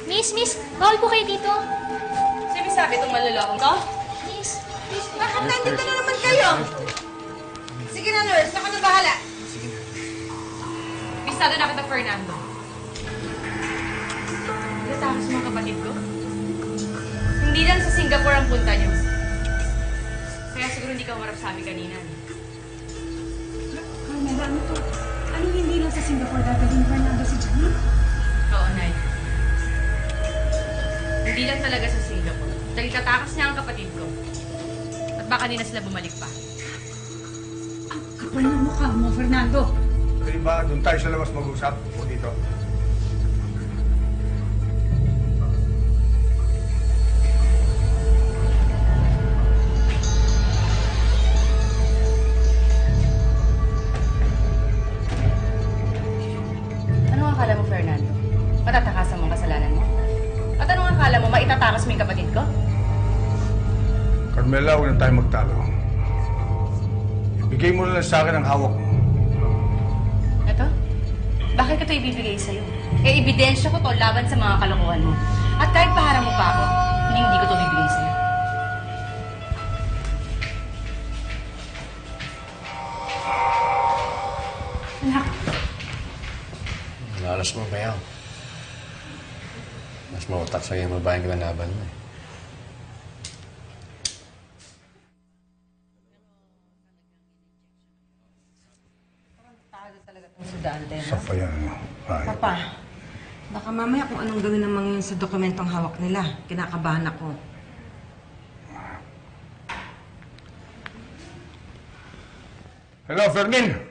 Miss, bawal po kayo dito. Sino sabi itong malulokong to? Miss, Bakit nandito na naman kayo? Sige na, nurse. Ako na bahala. Bisado na kita, Fernando. Natakas mga kapatid ko? Hindi lang sa Singapore ang punta niyo. Kaya siguro hindi ka umarap sa amin kanina. Carmela, ano to? Anong hindi lang sa Singapore dadalhin Fernando si Janine? Oo, Nay. Hindi lang talaga sa Singapore. Dahil katakas niya ang kapatid ko. At baka di na sila bumalik pa. Ang kapal ng mukha mo, Fernando. Pwede ba doon tayo sa labas mag-usap o dito? Anong akala mo, Fernando? Matatakasan mo ang kasalanan mo? At anong akala mo, maitatakas mo yung kapatid ko? Carmela, huwag na tayo magtalo. Bigay mo na lang sa akin ang hawak mo. Ito? Bakit ko ito ibibigay sa'yo? Eh, ebidensya ko to laban sa mga kalokohan mo. At kahit paharang mo pa ako, hindi ko ito bibigay sa'yo. Anak, Nalas mo ba yan? Mas mautak sa'yo yung babaeng kinalaban mo eh. Sapa yan, ano? Ay. Papa, baka mamaya kung anong gawin naman yun sa dokumentong hawak nila. Kinakabahan ako. Hello, Fermin!